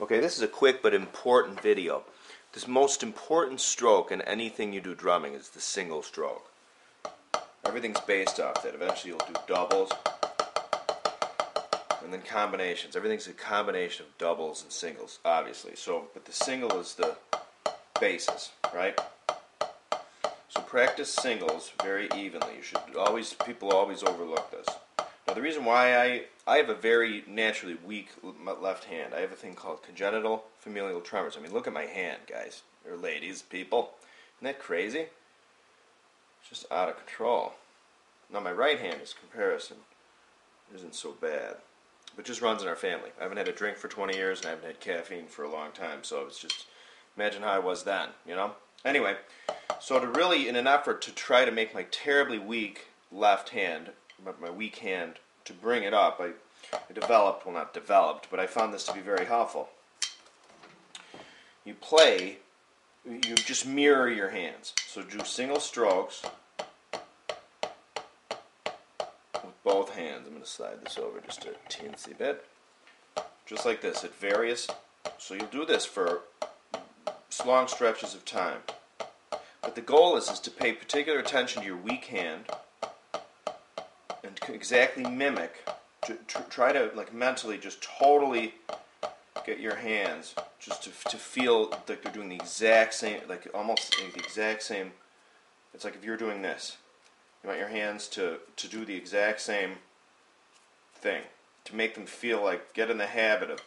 Okay, this is a quick but important video. The most important stroke in anything you do drumming is the single stroke. Everything's based off that. Eventually you'll do doubles and then combinations. Everything's a combination of doubles and singles, obviously. But the single is the basis, right? So practice singles very evenly. People always overlook this. Now the reason why I have a very naturally weak left hand. I have a thing called congenital familial tremors. I mean, look at my hand, guys, or ladies, people. Isn't that crazy? It's just out of control. Now my right hand is comparison. Isn't so bad. But just runs in our family. I haven't had a drink for 20 years and I haven't had caffeine for a long time. So it's just, imagine how I was then, you know? Anyway, so to really, in an effort to try to make my terribly weak left hand, my weak hand, to bring it up, I developed, well not developed, but I found this to be very helpful. You just mirror your hands. So do single strokes with both hands. I'm going to slide this over just a teensy bit. Just like this. It varies. So you'll do this for long stretches of time. But the goal is to pay particular attention to your weak hand and exactly mimic, try to like mentally just totally get your hands just to feel like they're doing the exact same, like almost the exact same. It's like if you're doing this, you want your hands to do the exact same thing, to make them feel like, get in the habit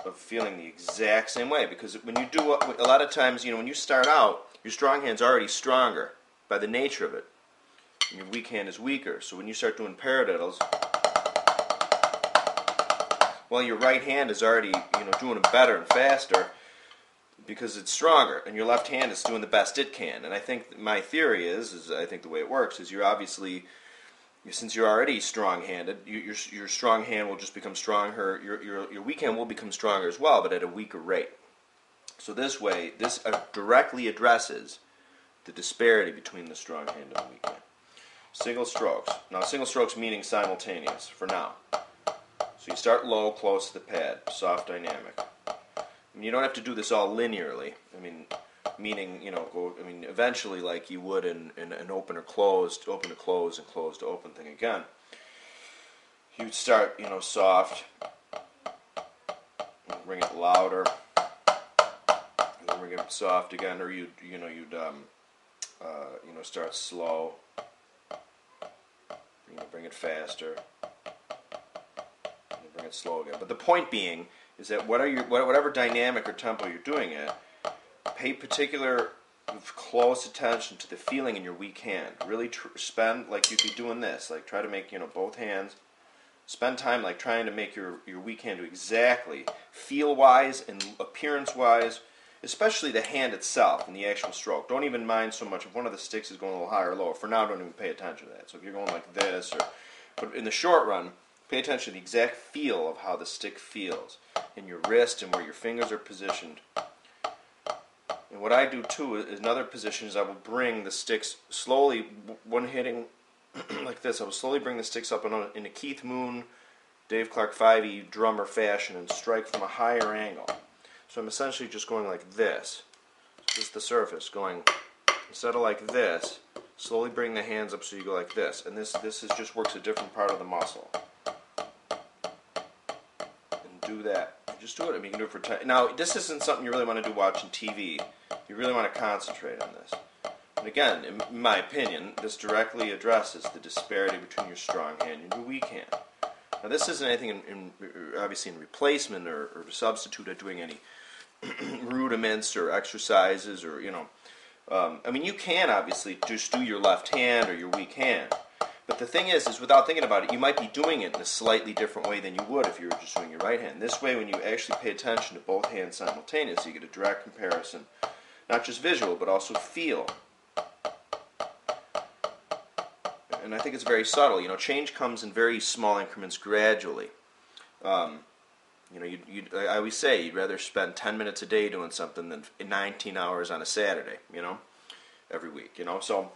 of feeling the exact same way. Because when you do, a lot of times, you know, when you start out, your strong hand's already stronger by the nature of it. And your weak hand is weaker. So when you start doing paradiddles, well, your right hand is already, you know, doing it better and faster because it's stronger, and your left hand is doing the best it can. And I think my theory is I think the way it works is you're obviously, since you're already strong-handed, your strong hand will just become stronger. Your weak hand will become stronger as well, but at a weaker rate. So this way, this directly addresses the disparity between the strong hand and the weak hand. Single strokes. Now, single strokes meaning simultaneous for now. So you start low, close to the pad, soft dynamic. I mean, you don't have to do this all linearly. I mean, meaning, you know, eventually like you would in an open or closed, open to close and close to open thing again. You'd start, you know, soft, bring it louder, and then bring it soft again, or you'd start slow. Bring it faster, and bring it slow again. But the point being is that whatever dynamic or tempo you're doing it, pay particular close attention to the feeling in your weak hand. Really spend, like you'd be doing this, like try to make, you know, both hands, spend time like trying to make your weak hand do exactly, feel-wise and appearance-wise, especially the hand itself and the actual stroke. Don't even mind so much if one of the sticks is going a little higher or lower. For now, don't even pay attention to that. So if you're going like this, but in the short run, pay attention to the exact feel of how the stick feels in your wrist and where your fingers are positioned. And what I do too is another position is I will bring the sticks slowly, one hitting like this. I will slowly bring the sticks up in a Keith Moon, Dave Clark 5e drummer fashion and strike from a higher angle. So I'm essentially just going like this. Just the surface going, instead of like this, slowly bring the hands up so you go like this. And this just works a different part of the muscle. And do that. Just do it. I mean, you can do it for 10. Now, this isn't something you really want to do watching TV. You really want to concentrate on this. And again, in my opinion, this directly addresses the disparity between your strong hand and your weak hand. Now, this isn't anything obviously in replacement or to substitute at doing any rudiments or exercises or, you know. I mean, you can obviously just do your left hand or your weak hand. But the thing is without thinking about it, you might be doing it in a slightly different way than you would if you were just doing your right hand. This way, when you actually pay attention to both hands simultaneously, you get a direct comparison, not just visual, but also feel. And I think it's very subtle. You know, change comes in very small increments gradually. You know, I always say you'd rather spend 10 minutes a day doing something than 19 hours on a Saturday, you know, every week, you know. So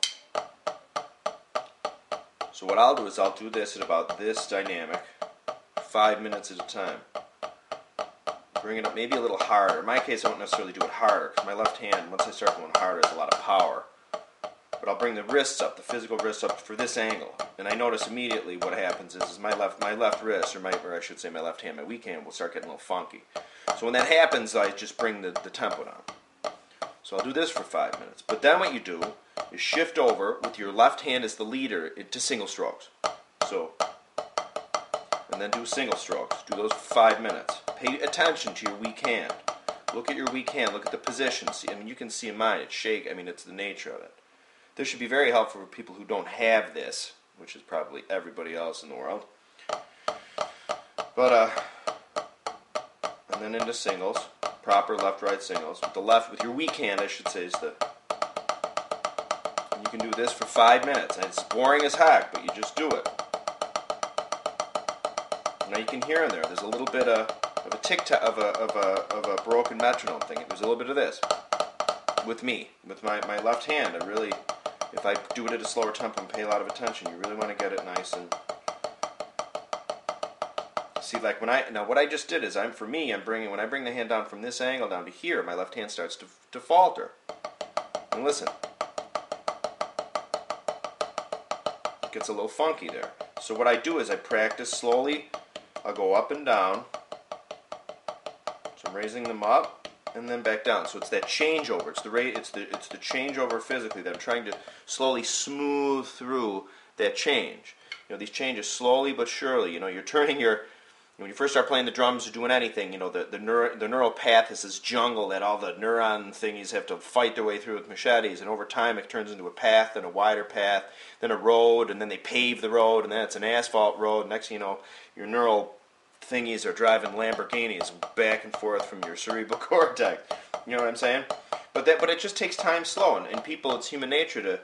what I'll do is I'll do this at about this dynamic, 5 minutes at a time. Bring it up maybe a little harder. In my case, I don't necessarily do it harder, because my left hand, once I start going harder, has a lot of power. But I'll bring the wrists up, the physical wrists up for this angle. And I notice immediately what happens is my left wrist, or I should say my left hand, my weak hand, will start getting a little funky. So when that happens, I just bring the tempo down. So I'll do this for 5 minutes. But then what you do is shift over with your left hand as the leader to single strokes. So, and then do single strokes. Do those for 5 minutes. Pay attention to your weak hand. Look at your weak hand. Look at the position. See, I mean, you can see in mine, it's shake. I mean, it's the nature of it. This should be very helpful for people who don't have this, which is probably everybody else in the world. But, and then into singles. Proper left-right singles. With your weak hand, I should say, is the... And you can do this for 5 minutes. And it's boring as heck, but you just do it. Now you can hear in there's a little bit of a tick-tack, of a broken metronome thing. There's a little bit of this. With me. With my left hand, I really... If I do it at a slower tempo and pay a lot of attention, you really want to get it nice and... See, like now what I just did is, when I bring the hand down from this angle down to here, my left hand starts to falter. And listen. It gets a little funky there. So what I do is I practice slowly. I'll go up and down. So I'm raising them up and then back down. So it's that changeover. It's the changeover physically that I'm trying to slowly smooth through that change. You know, these changes slowly but surely. You know, you're turning your... When you first start playing the drums or doing anything, you know, the neural path is this jungle that all the neuron thingies have to fight their way through with machetes, and over time it turns into a path, then a wider path, then a road, and then they pave the road, and then it's an asphalt road. Next thing you know, your neural thingies are driving Lamborghinis back and forth from your cerebral cortex. You know what I'm saying? But it just takes time slow, and people, it's human nature to...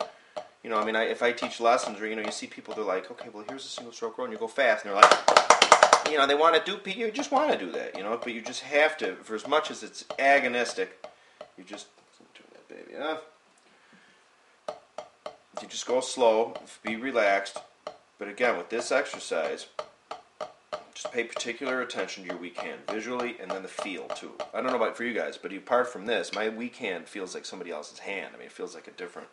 You know, I mean, if I teach lessons, or, you know, you see people, they're like, okay, well, here's a single stroke road, and you go fast, and they're like, you know, they want to do, you just want to do that, you know, but you just have to, for as much as it's agonistic, you just, turn that baby off, you just go slow, be relaxed, but again, with this exercise, just pay particular attention to your weak hand, visually, and then the feel, too. I don't know about for you guys, but apart from this, my weak hand feels like somebody else's hand. I mean, it feels like a different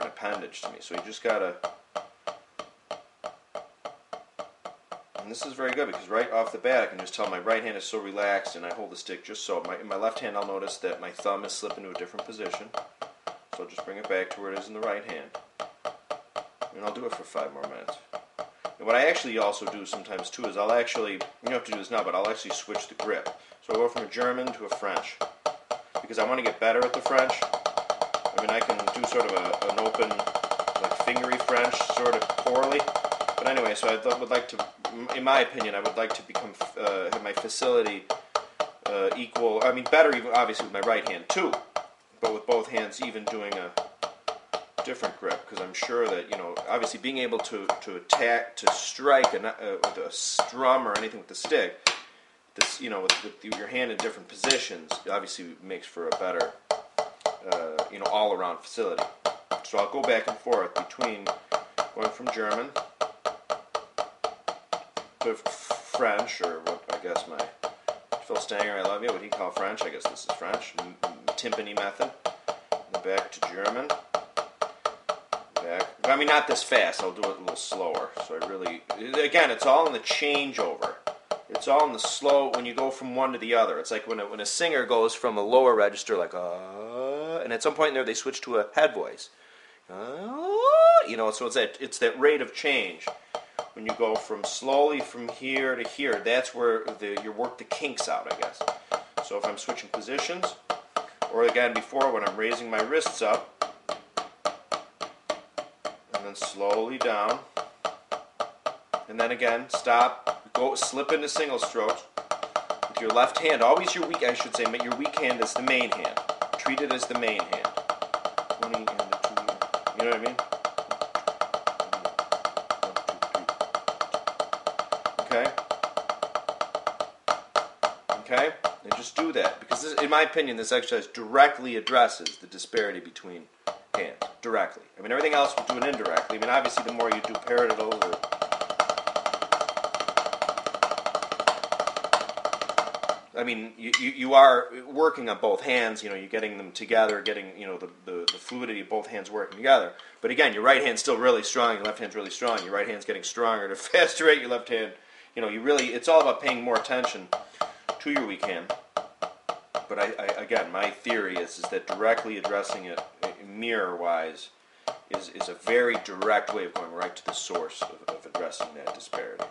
appendage to me, so you just gotta... And this is very good because right off the bat I can just tell my right hand is so relaxed and I hold the stick just so. In my left hand I'll notice that my thumb is slipping to a different position. So I'll just bring it back to where it is in the right hand. And I'll do it for 5 more minutes. And what I actually also do sometimes too is I'll actually, you don't have to do this now, but I'll actually switch the grip. So I'll go from a German to a French. Because I want to get better at the French. I mean, I can do sort of an open, like fingery French, sort of poorly. But anyway, so I would like to, in my opinion, I would like to become, have my facility equal, I mean, better even, obviously, with my right hand, too. But with both hands, even doing a different grip. Because I'm sure that, you know, obviously being able to attack, to strike with a strum or anything with the stick, this, you know, with your hand in different positions, obviously makes for a better, you know, all-around facility. So I'll go back and forth between going from German to French, or what I guess my Phil Stanger, I love you, what he called French, I guess this is French, timpani method, and back to German, back, I mean not this fast, I'll do it a little slower, so I really, again, it's all in the changeover, it's all in the slow, when you go from one to the other, it's like when a singer goes from a lower register, like, and at some point in there they switch to a head voice, you know, so it's that rate of change. When you go from slowly from here to here, that's where you work the kinks out, I guess. So if I'm switching positions, or again before when I'm raising my wrists up, and then slowly down, and then again stop, go slip into single strokes with your left hand. Always your weak, I should say, your weak hand is the main hand. Treat it as the main hand. You know what I mean? Okay? And just do that. Because, this, in my opinion, this exercise directly addresses the disparity between hands. Directly. I mean, everything else will do it indirectly. I mean, obviously, the more you do paradiddles or... I mean, you are working on both hands. You know, you're getting them together, getting, you know, the fluidity of both hands working together. But again, your right hand's still really strong. Your left hand's really strong. Your right hand's getting stronger at a faster rate. Your left hand, you know, it's all about paying more attention to your weak hand. But again, my theory is that directly addressing it mirror-wise is a very direct way of going right to the source of addressing that disparity.